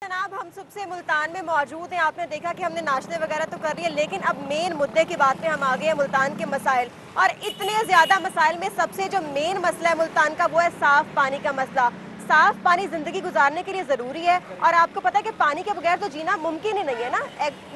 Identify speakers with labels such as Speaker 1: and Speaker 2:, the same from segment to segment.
Speaker 1: जनाब, हम सबसे मुल्तान में मौजूद हैं। आपने देखा कि हमने नाश्ते वगैरह तो कर लिए, लेकिन अब मेन मुद्दे की बात पे हम आ गए हैं, मुल्तान के मसाइल। और इतने ज़्यादा मसाइल में सबसे जो मेन मसला है मुल्तान का, वो है साफ़ पानी का मसला। साफ़ पानी ज़िंदगी गुजारने के लिए ज़रूरी है, और आपको पता है कि पानी के बगैर तो जीना मुमकिन ही नहीं है ना।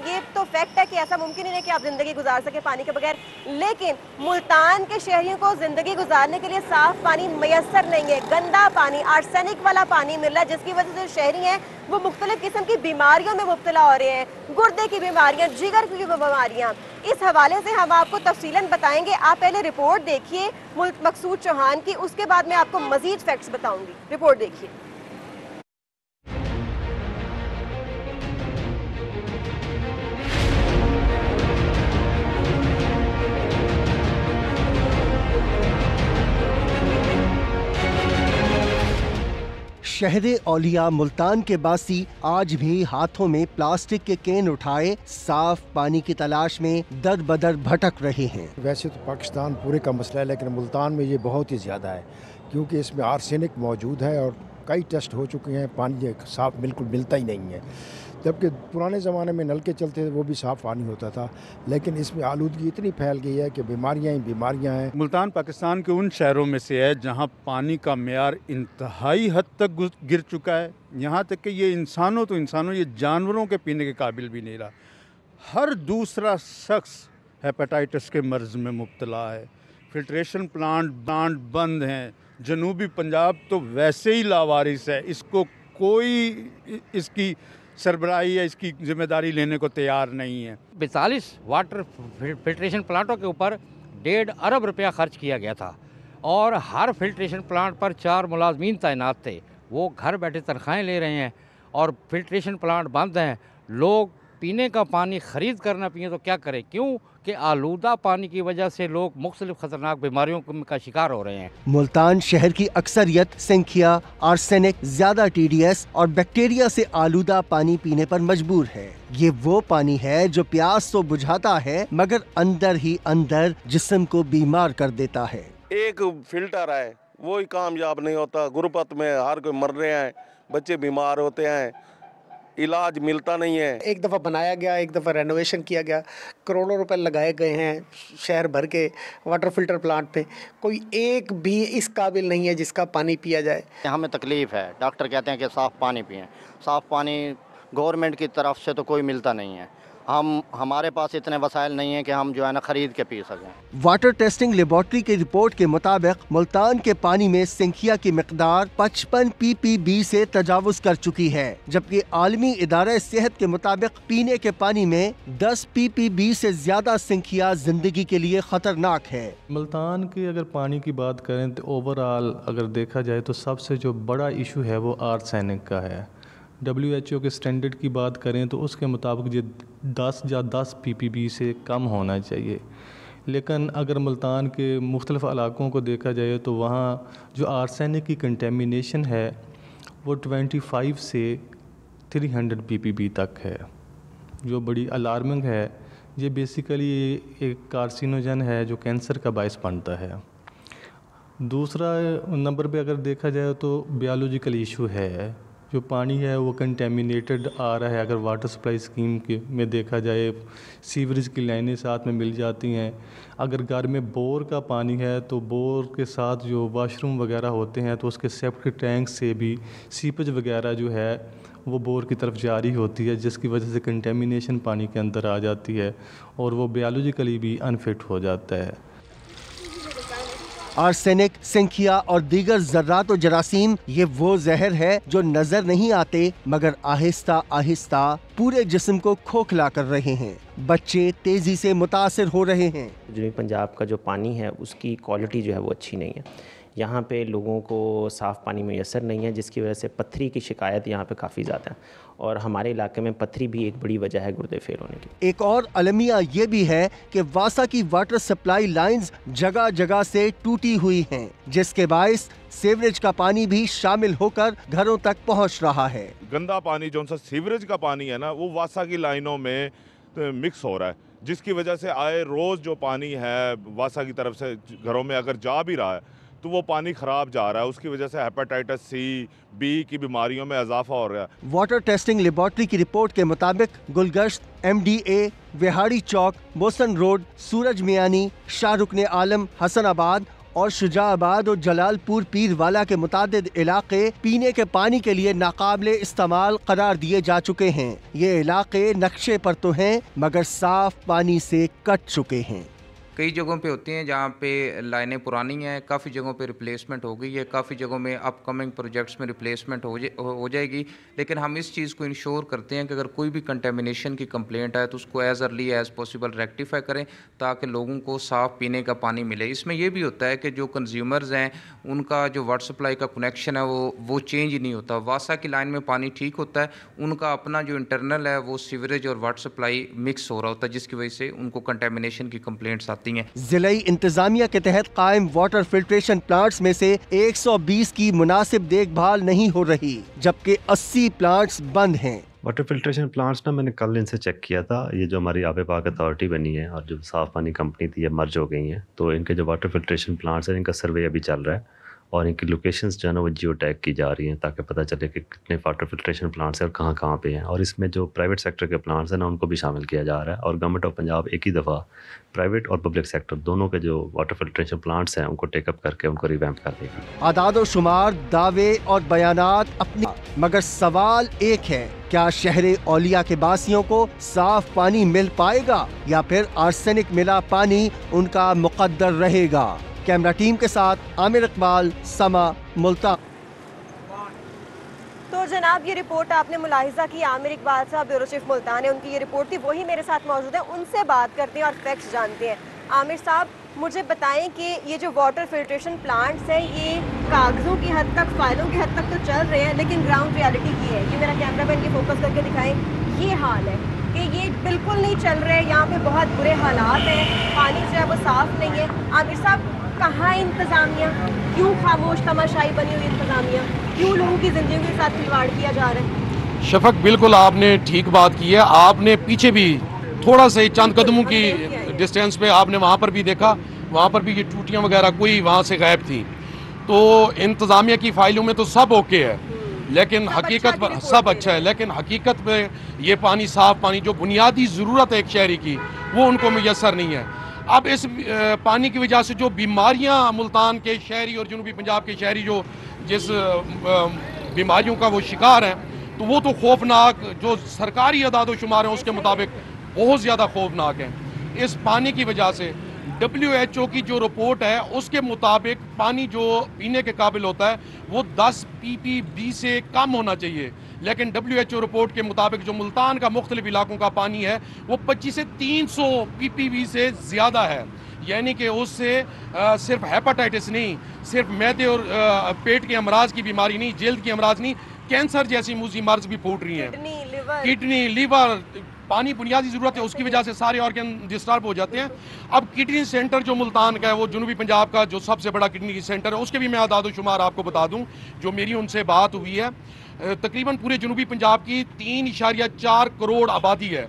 Speaker 1: ये तो फैक्ट है कि ऐसा मुमकिन ही नहीं कि आप ज़िंदगी गुजार सके पानी के बगैर। लेकिन मुल्तान के शहरियों को ज़िंदगी गुजारने के लिए साफ़ पानी मैसर नहीं है। गंदा पानी, आर्सेनिक वाला पानी मिल रहा है, जिसकी वजह से जो शहरी हैं वो मुख्तलिफ किस्म की बीमारियों में मुब्तला हो रहे हैं। गुर्दे की बीमारियाँ, जिगर की बीमारियाँ। इस हवाले से हम आपको तफसीलन बताएंगे। आप पहले रिपोर्ट देखिए मकसूद चौहान की, उसके बाद मैं आपको मजीद फैक्ट्स बताऊंगी। रिपोर्ट देखिए।
Speaker 2: शहरे औलिया मुल्तान के बासी आज भी हाथों में प्लास्टिक के कैन उठाए साफ पानी की तलाश में दर बदर भटक रहे हैं।
Speaker 3: वैसे तो पाकिस्तान पूरे का मसला है, लेकिन मुल्तान में ये बहुत ही ज़्यादा है, क्योंकि इसमें आर्सेनिक मौजूद है और कई टेस्ट हो चुके हैं। पानी साफ़ बिल्कुल मिलता ही नहीं है, जबकि पुराने ज़माने में नलके चलते थे, वो भी साफ़ पानी होता था। लेकिन इसमें आलूदगी इतनी फैल गई है कि बीमारियां ही बीमारियां हैं।
Speaker 4: मुल्तान पाकिस्तान के उन शहरों में से है जहां पानी का मेयार इंतहाई हद तक गिर चुका है। यहाँ तक कि ये इंसानों ये जानवरों के पीने के काबिल भी नहीं रहा। हर दूसरा शख्स हेपेटाइटिस के मर्ज़ में मुब्तला है। फिल्ट्रेशन प्लांट बंद हैं। जनूबी पंजाब तो वैसे ही लावारिस है, इसको कोई इसकी सरबराही या इसकी जिम्मेदारी लेने को तैयार नहीं है।
Speaker 5: 42 वाटर फिल्ट्रेशन प्लांटों के ऊपर 1.5 अरब रुपया खर्च किया गया था, और हर फिल्ट्रेशन प्लांट पर 4 मुलाजमीन तैनात थे। वो घर बैठे तनख्वाहें ले रहे हैं और फिल्ट्रेशन प्लांट बंद हैं। लोग पीने का पानी ख़रीद करना पिए तो क्या करें, क्यों कि आलूदा पानी की वजह से लोग मुख्तलिफ खतरनाक बीमारियों का शिकार हो रहे हैं।
Speaker 2: मुल्तान शहर की अक्सरियत सिंखिया, आर्सेनिक, ज्यादा TDS और बैक्टीरिया से आलूदा पानी पीने पर मजबूर है। ये वो पानी है जो प्यास तो बुझाता है, मगर अंदर ही अंदर जिस्म को बीमार कर देता है।
Speaker 6: एक फिल्टर है, वो ही कामयाब नहीं होता। गुरबत में हर कोई मर रहे हैं, बच्चे बीमार होते हैं, इलाज मिलता नहीं है।
Speaker 7: एक दफ़ा बनाया गया, एक दफ़ा रेनोवेशन किया गया, करोड़ों रुपए लगाए गए हैं शहर भर के वाटर फिल्टर प्लांट पे। कोई एक भी इस काबिल नहीं है जिसका पानी पिया जाए।
Speaker 5: हमें तकलीफ़ है, डॉक्टर कहते हैं कि साफ़ पानी पिएं। साफ़ पानी गवर्नमेंट की तरफ से तो कोई मिलता नहीं है। हमारे पास इतने वसाइल नहीं है कि हम जो है ना ख़रीद के पी सकें।
Speaker 2: वाटर टेस्टिंग लेबॉर्ट्री की रिपोर्ट के मुताबिक मुल्तान के पानी में सिंखिया की मिकदार 55 ppb से तजावुज कर चुकी है, जबकि आलमी इदारा सेहत के मुताबिक पीने के पानी में 10 ppb से ज्यादा सिंखिया जिंदगी के लिए खतरनाक है।
Speaker 8: मुल्तान की अगर पानी की बात करें तो ओवरऑल अगर देखा जाए तो सबसे जो बड़ा इशू है वो आर्सेनिक का है। WHO के स्टैंडर्ड की बात करें तो उसके मुताबिक ये 10 या 10 ppb से कम होना चाहिए। लेकिन अगर मुल्तान के मुख्तलिफ़ इलाकों को देखा जाए तो वहाँ जो आर्सेनिक की कंटेमिनेशन है वो 25 से 300 ppb तक है, जो बड़ी अलार्मिंग है। ये बेसिकली एक कार्सिनोजन है जो कैंसर का बायस बनता है। दूसरा नंबर पे अगर देखा जाए तो बायोलॉजिकल इशू है, जो पानी है वो कंटेमिनेटेड आ रहा है। अगर वाटर सप्लाई स्कीम के में देखा जाए, सीवरेज की लाइनें साथ में मिल जाती हैं। अगर घर में बोर का पानी है तो बोर के साथ जो वाशरूम वगैरह होते हैं तो उसके सेप्टिक टैंक से भी सीपेज वगैरह जो है वो बोर की तरफ जारी होती है, जिसकी वजह से कंटेमिनेशन पानी के अंदर आ जाती है और वो बायोलॉजिकली भी अनफिट हो जाता है।
Speaker 2: आर्सेनिक, सिंखिया और दीगर जर्रात और जरासीम ये वो जहर है जो नजर नहीं आते, मगर आहिस्ता आहिस्ता पूरे जिस्म को खोखला कर रहे हैं। बच्चे तेजी से मुतासिर हो रहे हैं।
Speaker 9: जनूबी पंजाब का जो पानी है उसकी क्वालिटी जो है वो अच्छी नहीं है। यहाँ पे लोगों को साफ़ पानी मैसर नहीं है, जिसकी वजह से पत्थरी की शिकायत यहाँ पे काफ़ी ज़्यादा है, और हमारे इलाके में पत्थरी भी एक बड़ी वजह है गुर्दे फेल होने की।
Speaker 2: एक और अलमिया ये भी है कि वासा की वाटर सप्लाई लाइंस जगह जगह से टूटी हुई हैं, जिसके बायस सीवरेज का पानी भी शामिल होकर घरों तक पहुँच रहा है।
Speaker 10: गंदा पानी जो सा सीवरेज का पानी है ना, वो वासा की लाइनों में मिक्स हो रहा है, जिसकी वजह से आए रोज़ जो पानी है वासा की तरफ से घरों में अगर जा भी रहा है तो वो पानी ख़राब जा रहा है, उसकी वजह से हेपेटाइटिस सी, बी की बीमारियों में इजाफा हो रहा है।
Speaker 2: वाटर टेस्टिंग लेबॉर्ट्री की रिपोर्ट के मुताबिक गुलगश्त, MDA, विहाड़ी चौक, बोसन रोड, सूरज मियानी, शाहरुख आलम, हसनाबाद और शुजाबाद और जलालपुर पीरवाला के मुतादिद इलाके पीने के पानी के लिए नाकाबिले इस्तेमाल करार दिए जा चुके हैं। ये इलाके नक्शे पर तो हैं मगर साफ पानी से कट चुके हैं।
Speaker 11: कई जगहों पे होती हैं जहाँ पे लाइनें पुरानी हैं, काफ़ी जगहों पे रिप्लेसमेंट हो गई है, काफ़ी जगहों में अपकमिंग प्रोजेक्ट्स में रिप्लेसमेंट हो जाएगी। लेकिन हम इस चीज़ को इंश्योर करते हैं कि अगर कोई भी कंटेमिनेशन की कंप्लेंट आए तो उसको as early as possible rectify करें ताकि लोगों को साफ़ पीने का पानी मिले। इसमें यह भी होता है कि जो कंज्यूमर्स हैं उनका जो वाटर सप्लाई का कनेक्शन है वो चेंज नहीं होता। वासा की लाइन में पानी ठीक होता है, उनका अपना जो इंटरनल है वो सीवरेज और वाटर सप्लाई मिक्स हो रहा होता है, जिसकी वजह से उनको कंटेमिनेशन की कंप्लेंट्स आती हैं।
Speaker 2: जिलाई इंतजामिया के तहत कायम वाटर फिल्ट्रेशन प्लांट्स में से 120 की मुनासिब देखभाल नहीं हो रही, जबकि 80 प्लांट्स बंद हैं।
Speaker 12: वाटर फिल्ट्रेशन प्लांट्स ना मैंने कल इनसे चेक किया था। ये जो हमारी आबे पाक अथॉरिटी बनी है और जो साफ़ पानी कंपनी थी, ये मर्ज हो गई हैं। तो इनके जो वाटर फिल्ट्रेशन प्लांट्स हैं, इनका सर्वे अभी चल रहा है और इनकी लोकेशंस जो है ना वो जियो टैग की जा रही हैं ताकि पता चले कि कितने वाटर फिल्ट्रेशन प्लांट्स हैं और कहाँ कहाँ पे हैं। और इसमें जो प्राइवेट सेक्टर के प्लांट्स हैं ना उनको भी शामिल किया जा रहा है और गवर्नमेंट ऑफ पंजाब एक ही दफ़ा प्राइवेट और पब्लिक सेक्टर दोनों के जो वाटर फिल्ट्रेशन प्लांट्स हैं उनको टेकअप करके उनको रिवैम्प कर देगी।
Speaker 2: आदाद व शुमार, दावे और बयानात अपनी, मगर सवाल एक है, क्या शहरे औलिया के बासियों को साफ पानी मिल पाएगा या फिर आर्सेनिक मिला पानी उनका मुकद्दर रहेगा? कैमरा टीम के साथ आमिर इकबाल, समा, मुल्तान।
Speaker 1: तो जनाब ये रिपोर्ट आपने मुलाहिजा की, आमिर इकबाल साहब ब्यूरो चीफ मुल्तान है, उनकी ये रिपोर्ट थी, वही मेरे साथ मौजूद है, उनसे बात करते हैं और फैक्ट्स जानते हैं। आमिर साहब मुझे बताएं कि ये जो वाटर फिल्ट्रेशन प्लांट्स हैं ये कागज़ों की हद तक, फाइलों की हद तक तो चल रहे हैं, लेकिन ग्राउंड रियलिटी की है, ये मेरा कैमरामैन ये फोकस करके दिखाएं, ये हाल है कि ये बिल्कुल नहीं चल रहे, यहाँ पे बहुत बुरे हालात हैं, पानी जो है वो साफ़ नहीं है। आमिर साहब कहाँ इंतज़ामिया, क्यों खामोश तमाशाई बनी हुई इंतज़ामिया, क्यों लोगों की ज़िंदगी के साथ खिलवाड़ किया जा रहा है?
Speaker 13: शफक बिल्कुल आपने ठीक बात की है। आपने पीछे भी थोड़ा से चंद कदमों की डिस्टेंस पे आपने वहाँ पर भी देखा, वहाँ पर भी ये टूटियाँ वगैरह कोई वहाँ से गायब थी। तो इंतज़ामिया की फाइलों में तो सब ओके है, लेकिन हकीकत पर सब अच्छा है, लेकिन हकीकत में ये पानी, साफ़ पानी जो बुनियादी ज़रूरत है एक शहरी की, वो उनको मुयसर नहीं है। अब इस पानी की वजह से जो बीमारियां मुल्तान के शहरी और जनूबी पंजाब के शहरी जो जिस बीमारियों का वो शिकार हैं, तो वो तो खौफनाक, जो सरकारी अदाद शुमार हैं उसके मुताबिक बहुत ज़्यादा खौफनाक हैं। इस पानी की वजह से WHO की जो रिपोर्ट है उसके मुताबिक पानी जो पीने के काबिल होता है वो 10 ppb से कम होना चाहिए, लेकिन WHO रिपोर्ट के मुताबिक जो मुल्तान का मुख्तलिफ इलाकों का पानी है वो 25 से 300 ppb से ज़्यादा है। यानी कि उससे सिर्फ हेपेटाइटिस नहीं, सिर्फ मैदे और पेट के अमराज की बीमारी नहीं, जल्द की अमराज नहीं, कैंसर जैसी मूजी मर्ज भी फूट रही हैं, किडनी, लीवर, पानी बुनियादी ज़रूरत है, उसकी वजह से सारे ऑर्गन डिस्टर्ब हो जाते हैं। अब किडनी सेंटर जो मुल्तान का है वो जनूबी पंजाब का जो सबसे बड़ा किडनी सेंटर है, उसके भी मैं आदाद शुमार आपको बता दूं, जो मेरी उनसे बात हुई है, तकरीबन पूरे जनूबी पंजाब की 3.4 करोड़ आबादी है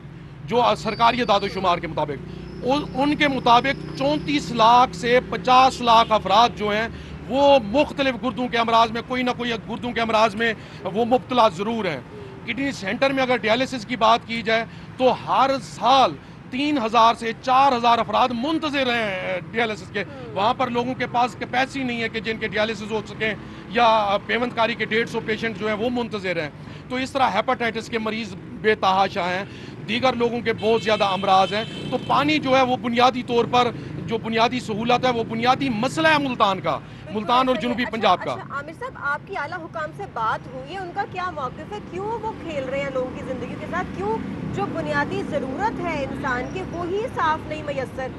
Speaker 13: जो सरकारी आदाद शुमार के मुताबिक, उनके मुताबिक 34 लाख से 50 लाख अफराद जो हैं वो मुख्तलिफ गुर्दों के अमराज में, कोई ना कोई गुर्दों के अमराज में वो मुब्तला ज़रूर हैं। किडनी सेंटर में अगर डायलिसिस की बात की जाए तो हर साल 3000 से 4000 अफराद मुंतज़िर हैं डायलिसिस के। वहाँ पर लोगों के पास कैपेसिटी नहीं है कि जिनके डायलिसिस हो सकें, या पेवंतकारी के 150 पेशेंट जो हैं वो मुंतज़िर हैं। तो इस तरह हेपेटाइटिस के मरीज़ बेतहाशा हैं, दीगर लोगों के बहुत ज़्यादा अमराज हैं। तो पानी जो है वो बुनियादी तौर पर जो बुनियादी सहूलत है वो बुनियादी मसला है मुल्तान का, मुल्तान और जनूबी पंजाब का।
Speaker 1: आमिर साहब आपकी आला हुकाम से बात हुई है, उनका क्या मौक़िफ़ है, क्यों वो खेल रहे हैं लोगों की ज़िंदगी के साथ, क्यों जो बुनियादी ज़रूरत है इंसान की वो ही साफ़ नहीं मैसर?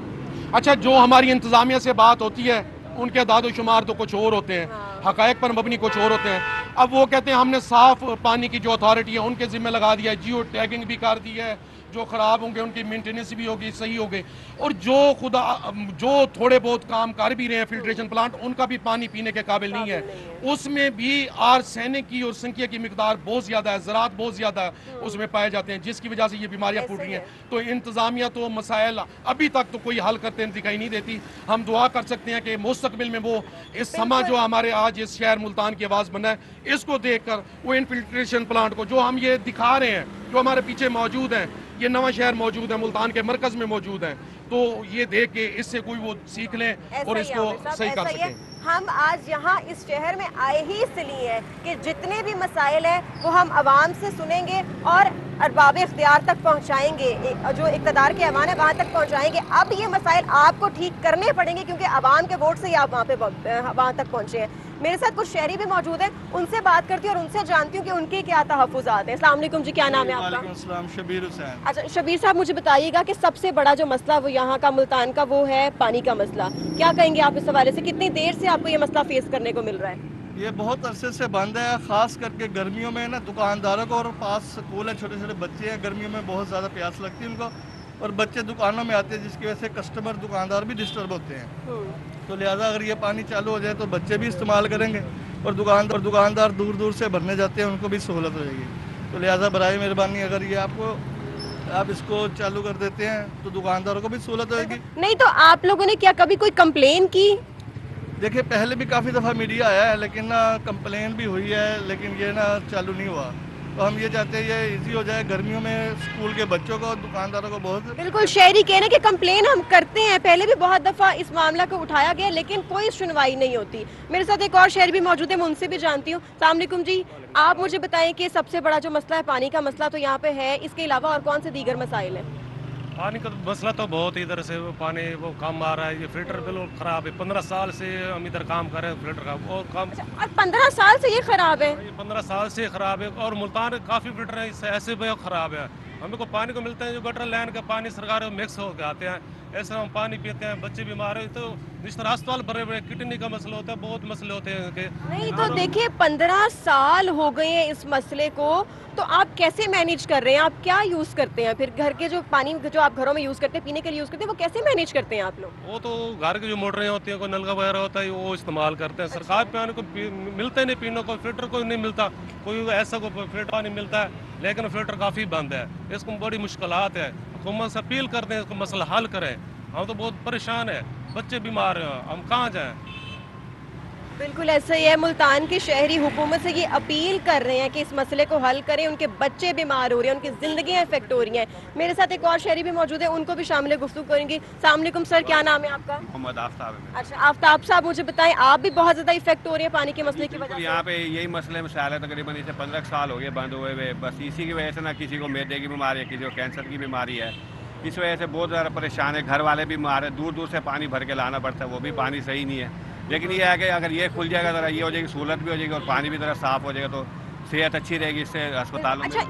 Speaker 13: अच्छा, जो हमारी इंतज़ामिया से बात होती है उनके अदाद शुमार तो कुछ और होते हैं, हक़ाइक़ पर मबनी कुछ और होते हैं। अब वो कहते हैं हमने साफ़ पानी की जो अथॉरिटी है उनके ज़िम्मे लगा दिया है, जियो टैगिंग भी कर दी है, जो ख़राब होंगे उनकी मेंटेनेंस भी होगी, सही होगी। और जो थोड़े बहुत काम कर भी रहे हैं फिल्ट्रेशन प्लांट, उनका भी पानी पीने के काबिल नहीं है। उसमें भी आर्सेनिक की और संख्या की मिकदार बहुत ज़्यादा है, ज़रात बहुत ज़्यादा उसमें पाए जाते हैं, जिसकी वजह से ये बीमारियाँ फूट रही हैं। तो इंतज़ामिया तो मसाइल अभी तक तो कोई हल करते दिखाई नहीं देती। हम दुआ कर सकते हैं कि मुस्तकबिल में वो इस समा जो हमारे आज इस शहर मुल्तान की आवाज़ बना है, इसको देखकर वो इन फिल्ट्रेशन प्लांट को जो हम ये दिखा रहे हैं, जो हमारे पीछे मौजूद हैं, ये नवा शहर मौजूद है, मुल्तान के मरकज़ में मौजूद है, तो ये देख के इससे कोई वो सीख लें और इसको सही कर सकें।
Speaker 1: हम आज यहाँ इस शहर में आए ही इसलिए हैं कि जितने भी मसाइल हैं वो हम आवाम से सुनेंगे और अरबाब इख्तियार तक पहुँचाएंगे, जो इक़्तिदार के ऐवान है वहाँ तक पहुँचाएंगे। अब ये मसाइल आपको ठीक करने पड़ेंगे क्योंकि आवाम के वोट से ही आप वहाँ तक पहुँचे हैं। मेरे साथ कुछ शहरी भी मौजूद हैं, उनसे बात करती हूँ और उनसे जानती हूँ कि उनके क्या तहफ़्फ़ुज़ात हैं। अस्सलाम वालेकुम जी, क्या नाम है आपका?
Speaker 14: वालेकुम, शबीर हुसैन।
Speaker 1: अच्छा शबीर साहब, मुझे बताइएगा कि सबसे बड़ा जो मसला वो यहाँ का मुल्तान का वो है पानी का मसला। क्या कहेंगे आप इस हवाले से? कितनी देर से आपको ये मसला फेस करने को मिल रहा है?
Speaker 14: ये बहुत अरसे से बंद है, ख़ास करके गर्मियों में ना दुकानदारों को, और पास स्कूल है, छोटे छोटे बच्चे हैं, गर्मियों में बहुत ज़्यादा प्यास लगती है उनको, और बच्चे दुकानों में आते हैं जिसकी वजह से कस्टमर दुकानदार भी डिस्टर्ब होते हैं। तो लिहाजा अगर ये पानी चालू हो जाए तो बच्चे भी इस्तेमाल करेंगे और दुकानदार दूर दूर से भरने जाते हैं, उनको भी सहूलत हो जाएगी। तो लिहाजा बराए मेहरबानी अगर ये आप इसको चालू कर देते हैं तो दुकानदारों को भी सहूलत होगी।
Speaker 1: नहीं तो आप लोगों ने क्या कभी कोई कंप्लेन की?
Speaker 14: देखिए पहले भी काफ़ी दफ़ा मीडिया आया है, लेकिन ना कंप्लेन भी हुई है, लेकिन ये ना चालू नहीं हुआ। तो हम ये चाहते हैं ये इजी हो जाए, गर्मियों में स्कूल के बच्चों को, दुकानदारों को बहुत।
Speaker 1: बिल्कुल, शहरी कहने की कंप्लेन हम करते हैं, पहले भी बहुत दफ़ा इस मामला को उठाया गया लेकिन कोई सुनवाई नहीं होती। मेरे साथ एक और शहरी भी मौजूद है, मैं उनसे भी जानती हूँ। अस्सलाम वालेकुम जी, आप मुझे बताएं कि सबसे बड़ा जो मसला है पानी का मसला तो यहाँ पे है, इसके अलावा और कौन से दीगर मसाइल हैं?
Speaker 15: पानी का मसला तो बहुत, इधर से वो पानी वो कम आ रहा है, ये फिल्टर बिल्कुल ख़राब है। 15 साल से हम इधर काम कर रहे हैं फिल्टर का, और काम।
Speaker 1: और 15 साल से ये ख़राब है?
Speaker 15: 15 साल से ख़राब है, और मुल्तान काफ़ी फिल्टर है ऐसे भी ख़राब है। हमें को पानी को मिलता है जो गटर लाइन का पानी सरकार मिक्स होकर आते हैं, ऐसे हम पानी पीते हैं, बच्चे बीमार है, तो जिस तरह अस्पताल भरे हुए, किडनी का मसला होता है, बहुत मसले होते हैं इनके।
Speaker 1: नहीं तो देखिए 15 साल हो गए हैं इस मसले को, तो आप कैसे मैनेज कर रहे हैं? आप क्या यूज़ करते हैं फिर? घर के जो पानी जो आप घरों में यूज़ करते हैं, पीने के लिए यूज़ करते हैं, वो कैसे मैनेज करते हैं आप लोग?
Speaker 15: वो तो घर की जो मोटरें होती हैं, कोई नलका वगैरह होता है, वो इस्तेमाल करते हैं। सरकार पानी को मिलता ही नहीं, पीने को फिल्टर को नहीं मिलता, कोई ऐसा को फिल्टर पानी मिलता है, लेकिन फिल्टर काफ़ी बंद है। इसको बड़ी मुश्किलात है, हुकूमत से अपील करते हैं इसको मसला हल करें। हम तो बहुत परेशान है, बच्चे बीमार हैं, हम कहाँ जाएं?
Speaker 1: बिल्कुल ऐसा ही है, मुल्तान के शहरी हुकूमत से ये अपील कर रहे हैं कि इस मसले को हल करें। उनके बच्चे बीमार हो रहे हैं, उनकी ज़िंदगियाँ इफेक्ट हो रही हैं। मेरे साथ एक और शहरी भी मौजूद है, उनको भी शामिल गुफ्तगू करेंगे। अस्सलाम वालेकुम सर, क्या नाम है आपका?
Speaker 16: मोहम्मद आफ्ताब है।
Speaker 1: अच्छा आफ्ताब साहब, मुझे बताएं, आप भी बहुत ज़्यादा इफेक्ट हो रही है पानी के मसले की वजह से?
Speaker 16: यहाँ पे यही मसले मसाइल है, तकरीबन इसे 15 साल हो गए बंद हुए हुए। बस इसी की वजह से ना किसी को मैदे की बीमारी है, किसी को कैंसर की बीमारी है, इस वजह से बहुत ज़्यादा परेशान है। घर वाले भी बीमार है, दूर दूर से पानी भर के लाना पड़ता है, वो भी पानी सही नहीं है। लेकिन ये है कि अगर ये खुल जाएगा ज़रा, ये हो जाएगी, सहूलत भी हो जाएगी और पानी भी ज़रा साफ़ हो जाएगा तो सेहत अच्छी रहेगी इससे अस्पतालों में।
Speaker 1: अच्छा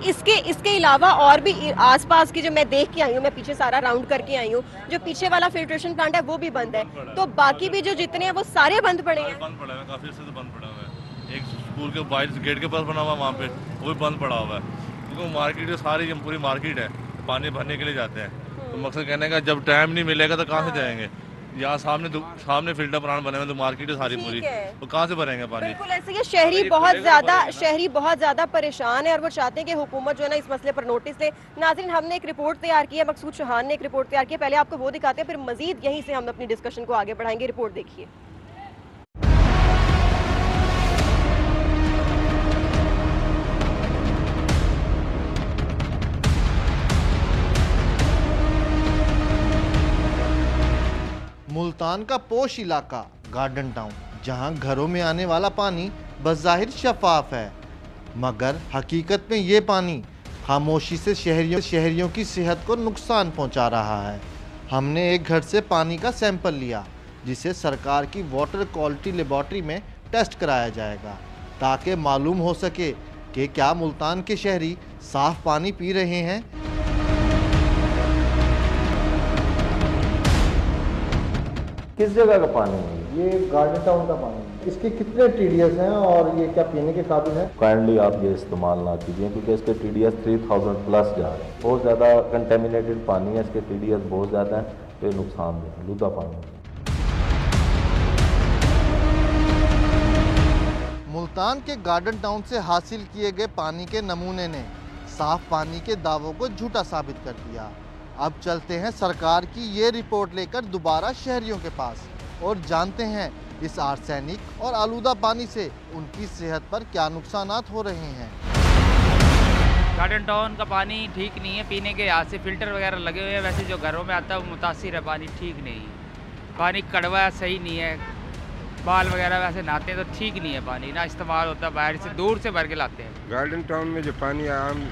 Speaker 1: इसके अलावा और भी आसपास की जो मैं देख के आई हूँ, मैं पीछे सारा राउंड करके आई हूँ, जो पीछे वाला फिल्ट्रेशन प्लांट है वो भी बंद है, तो बाकी भी जो जितने हैं वो सारे बंद पड़े हैं?
Speaker 17: बंद पड़ा है, काफ़ी से बंद पड़ा हुआ है। एक स्कूल के बाहर गेट के पास बना हुआ है, वहाँ पे वो भी बंद पड़ा हुआ है, क्योंकि मार्केट सारी पूरी मार्केट है, पानी भरने के लिए जाते हैं। तो मकसद कहने का जब टाइम नहीं मिलेगा तो कहाँ से जाएंगे? यहाँ सामने फिल्टर प्लांट बने हुए, तो मार्केट है सारी पूरी, तो कहाँ से भरेंगे पानी?
Speaker 1: बिल्कुल ऐसे ही शहरी बहुत ज्यादा परेशान है और वो चाहते हैं कि हुकूमत जो है ना इस मसले पर नोटिस ले। नाज़रीन, हमने एक रिपोर्ट तैयार की है, मकसूद चौहान ने एक रिपोर्ट तैयार की है, पहले आपको वो दिखाते हैं, फिर मजीद यहीं से हम अपनी डिस्कशन को आगे बढ़ाएंगे। रिपोर्ट देखिए।
Speaker 18: मुल्तान का पोश इलाका गार्डन टाउन, जहां घरों में आने वाला पानी बज़ाहिर शफाफ है, मगर हकीकत में ये पानी खामोशी से शहरियों की सेहत को नुकसान पहुंचा रहा है। हमने एक घर से पानी का सैंपल लिया, जिसे सरकार की वाटर क्वालिटी लेबॉर्ट्री में टेस्ट कराया जाएगा, ताकि मालूम हो सके कि क्या मुल्तान के शहरी साफ पानी पी रहे हैं।
Speaker 19: किस जगह का पानी है? ये गार्डन टाउन का पानी है।
Speaker 18: इसके कितने TDS हैं और ये क्या पीने के काबिल है?
Speaker 19: काइंडली आप ये इस्तेमाल ना कीजिए क्योंकि इसके TDS 3000 प्लस जा रहे हैं। बहुत ज़्यादा कंटेमिनेटेड पानी है, इसके TDS बहुत ज़्यादा है, तो ये नुकसानदेह है, आलूदा पानी।
Speaker 18: मुल्तान के गार्डन टाउन से हासिल किए गए पानी के नमूने ने साफ पानी के दावों को झूठा साबित कर दिया। अब चलते हैं सरकार की ये रिपोर्ट लेकर दोबारा शहरियों के पास और जानते हैं इस आर्सेनिक और आलूदा पानी से उनकी सेहत पर क्या नुकसानात हो रहे हैं।
Speaker 20: गार्डन टाउन का पानी ठीक नहीं है पीने के, यहाँ से फिल्टर वगैरह लगे हुए हैं, वैसे जो घरों में आता है वो मुतासिर है, पानी ठीक नहीं है, पानी कड़वा है, सही नहीं है, बाल वगैरह वैसे नहाते हैं तो ठीक नहीं है पानी, ना इस्तेमाल होता है, बाहर से दूर से भर के लाते हैं।
Speaker 21: गार्डन टाउन में जो पानी आम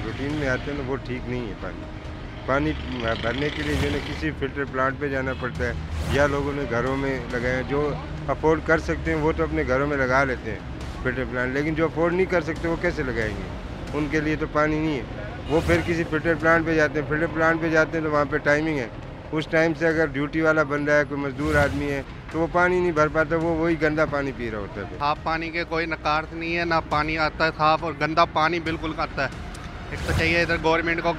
Speaker 21: रूटीन में आते हैं ना वो ठीक नहीं है। पानी भरने के लिए जो है किसी फिल्टर प्लांट पे जाना पड़ता है या लोगों ने घरों में लगाया, जो अफोर्ड कर सकते हैं वो तो अपने घरों में लगा लेते हैं फिल्टर प्लांट, लेकिन जो अफोर्ड नहीं कर सकते वो कैसे लगाएंगे, उनके लिए तो पानी नहीं है। वो फिर किसी फिल्टर प्लांट पे जाते हैं, फिल्टर प्लांट पे जाते हैं तो वहाँ पे टाइमिंग है, उस टाइम से अगर ड्यूटी वाला बंदा है, कोई मजदूर आदमी है तो वो पानी नहीं भर पाता, वो वही गंदा पानी पी रहा होता है।
Speaker 7: साफ पानी के कोई नकार नहीं है, ना पानी आता है साफ, और गंदा पानी बिल्कुल आता है। एक तो चाहिए इधर गवर्नमेंट को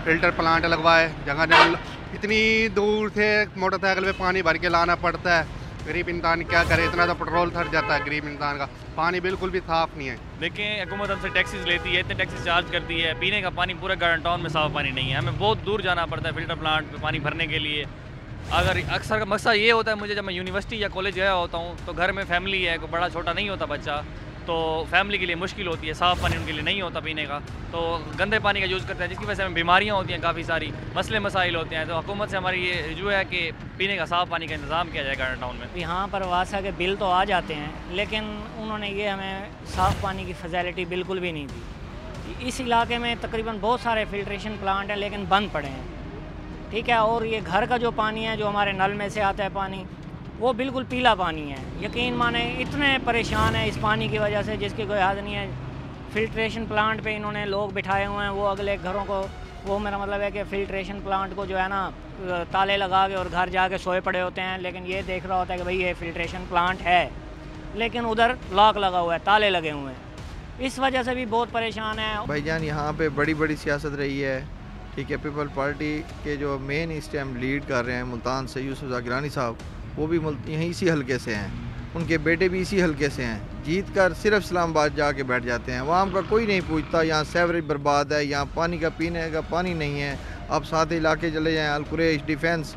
Speaker 7: फिल्टर प्लांट लगवाए, जगह जगह इतनी दूर से मोटरसाइकिल पे पानी भर के लाना पड़ता है, गरीब इंसान क्या करे, इतना तो पेट्रोल थर जाता है गरीब इंसान का, पानी बिल्कुल भी साफ़ नहीं है।
Speaker 22: देखें हुकूमत हमसे टैक्सेस लेती है, इतने टैक्सेस चार्ज करती है, पीने का पानी पूरा गार्डन टाउन में साफ़ पानी नहीं है, हमें बहुत दूर जाना पड़ता है फिल्टर प्लांट पे पानी भरने के लिए। अगर अक्सर का मकसद ये होता है, मुझे जब मैं यूनिवर्सिटी या कॉलेज गया होता हूँ तो घर में फैमिली है, कोई बड़ा छोटा नहीं होता बच्चा, तो फैमिली के लिए मुश्किल होती है, साफ़ पानी उनके लिए नहीं होता पीने का, तो गंदे पानी का यूज़ करते हैं, जिसकी वजह से हमें बीमारियाँ होती हैं, काफ़ी सारी मसले मसाइल होते हैं। तो हुकूमत से हमारी ये रिजू है कि पीने का साफ़ पानी का इंतज़ाम किया जाए गार्डन टाउन में।
Speaker 23: यहाँ पर वासा के बिल तो आ जाते हैं, लेकिन उन्होंने ये हमें साफ़ पानी की फैसिलिटी बिल्कुल भी नहीं दी। इस इलाके में तकरीबन बहुत सारे फिल्ट्रेशन प्लांट हैं लेकिन बंद पड़े हैं, ठीक है, और ये घर का जो पानी है जो हमारे नल में से आता है पानी, वो बिल्कुल पीला पानी है। यकीन माने इतने परेशान हैं इस पानी की वजह से जिसकी कोई हद नहीं है। फिल्ट्रेशन प्लांट पे इन्होंने लोग बिठाए हुए हैं, वो अगले घरों को, वो मेरा मतलब है कि फ़िल्ट्रेशन प्लांट को जो है ना ताले लगा के और घर जाके सोए पड़े होते हैं, लेकिन ये देख रहा होता है कि भाई ये फ़िल्ट्रेशन प्लांट है, लेकिन उधर लॉक लगा हुआ है, ताले लगे हुए हैं, इस वजह से भी बहुत परेशान है।
Speaker 24: भाईजान यहाँ पे बड़ी बड़ी सियासत रही है, ठीक है, पीपल पार्टी के जो मेन इस टाइम लीड कर रहे हैं मुल्तान से यूसुफ ज़ाकिरानी साहब, वो भी यहीं इसी हलके से हैं, उनके बेटे भी इसी हलके से हैं, जीत कर सिर्फ इस्लामाबाद जाके बैठ जाते हैं, वहाँ का कोई नहीं पूछता, यहाँ सेवरेज बर्बाद है, यहाँ पानी का पीने का पानी नहीं है। आप साथ इलाके चले जाएँ, अलकुरैश, डिफेंस,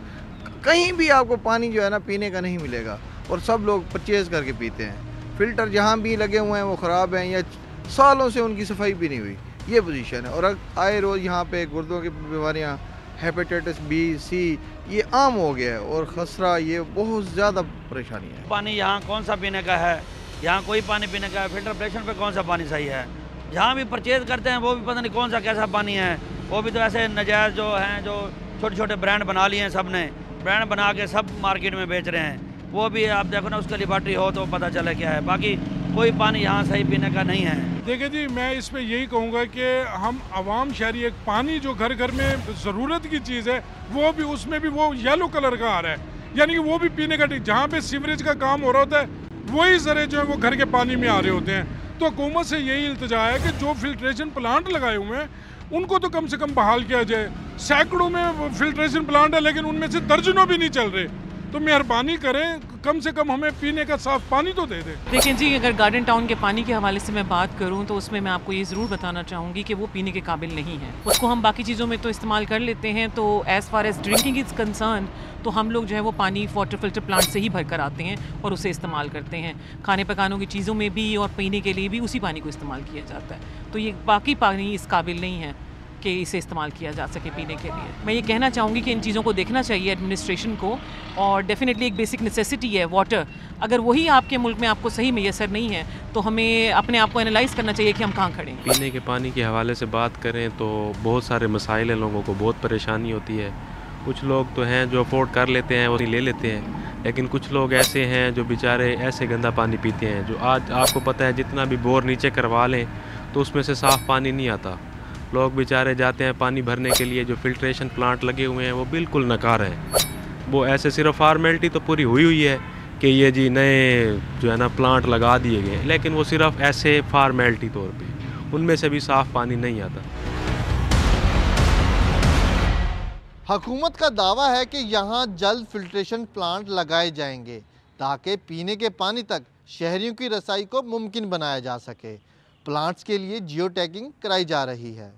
Speaker 24: कहीं भी आपको पानी जो है ना पीने का नहीं मिलेगा, और सब लोग परचेज़ करके पीते हैं। फ़िल्टर जहाँ भी लगे हुए हैं वो ख़राब हैं या सालों से उनकी सफाई भी नहीं हुई, ये पोजीशन है। और आए रोज़ यहाँ पे गुर्दों की बीमारियाँ, हेपेटाइटिस बी, सी, ये आम हो गया है, और खसरा, ये बहुत ज़्यादा परेशानी है।
Speaker 25: पानी यहाँ कौन सा पीने का है, यहाँ कोई पानी पीने का है, फिल्टर प्रेशर पे कौन सा पानी सही है, जहाँ भी परचेज़ करते हैं वो भी पता नहीं कौन सा कैसा पानी है, वो भी तो ऐसे नजायज़ जो हैं, जो छोटे छोटे ब्रांड बना लिए हैं, सब ने ब्रांड बना के सब मार्केट में बेच रहे हैं, वो भी आप देखो ना उसका लिबार्टी हो तो पता चले क्या है, बाकी कोई पानी यहाँ सही पीने का नहीं है।
Speaker 26: देखिए जी, मैं इस पे यही कहूँगा कि हम आवाम शहरी, एक पानी जो घर घर में ज़रूरत की चीज़ है, वो भी उसमें भी वो येलो कलर का आ रहा है, यानी कि वो भी पीने का, जहाँ पे सीवरेज का काम हो रहा होता है वही ज़रे जो है वो घर के पानी में आ रहे होते हैं। तो हुकूमत से यही इल्तिजा है कि जो फिल्ट्रेशन प्लांट लगाए हुए हैं उनको तो कम से कम बहाल किया जाए। सैकड़ों में फिल्ट्रेशन प्लांट है लेकिन उनमें से दर्जनों भी नहीं चल रहे, तो मेहरबानी करें, कम से कम हमें पीने का साफ पानी तो दे दें।
Speaker 27: देखिए जी, अगर गार्डन टाउन के पानी के हवाले से मैं बात करूं तो उसमें मैं आपको ये ज़रूर बताना चाहूँगी कि वो पीने के काबिल नहीं है। उसको हम बाकी चीज़ों में तो इस्तेमाल कर लेते हैं, तो as far as drinking is concern, तो हम लोग जो है वो पानी वाटर फिल्टर प्लांट से ही भर कर आते हैं और उसे इस्तेमाल करते हैं। खाने पकानों की चीज़ों में भी और पीने के लिए भी उसी पानी को इस्तेमाल किया जाता है। तो ये बाकी पानी इस काबिल नहीं है कि इसे इस्तेमाल किया जा सके पीने के लिए। मैं ये कहना चाहूँगी कि इन चीज़ों को देखना चाहिए एडमिनिस्ट्रेशन को, और डेफिनेटली एक बेसिक नेसेसिटी है वाटर, अगर वही आपके मुल्क में आपको सही मैसर नहीं है तो हमें अपने आप को एनालाइज़ करना चाहिए कि हम कहाँ खड़े हैं।
Speaker 28: पीने के पानी के हवाले से बात करें तो बहुत सारे मसाइल हैं, लोगों को बहुत परेशानी होती है। कुछ लोग तो हैं जो अफोर्ड कर लेते हैं, वो ले लेते हैं, लेकिन कुछ लोग ऐसे हैं जो बेचारे ऐसे गंदा पानी पीते हैं जो आज आपको पता है जितना भी बोर नीचे करवा लें तो उसमें से साफ़ पानी नहीं आता। लोग बेचारे जाते हैं पानी भरने के लिए, जो फिल्ट्रेशन प्लांट लगे हुए हैं वो बिल्कुल नकार हैं, वो ऐसे सिर्फ फॉर्मेलिटी तो पूरी हुई है कि ये जी नए जो है ना प्लांट लगा दिए गए, लेकिन वो सिर्फ ऐसे फार्मेलिटी तौर पे, उनमें से भी साफ़ पानी नहीं आता।
Speaker 18: हुकूमत का दावा है कि यहाँ जल्द फिल्ट्रेशन प्लांट लगाए जाएंगे ताकि पीने के पानी तक शहरियों की रसाई को मुमकिन बनाया जा सके। प्लांट्स के लिए जियो टैगिंग कराई जा रही है।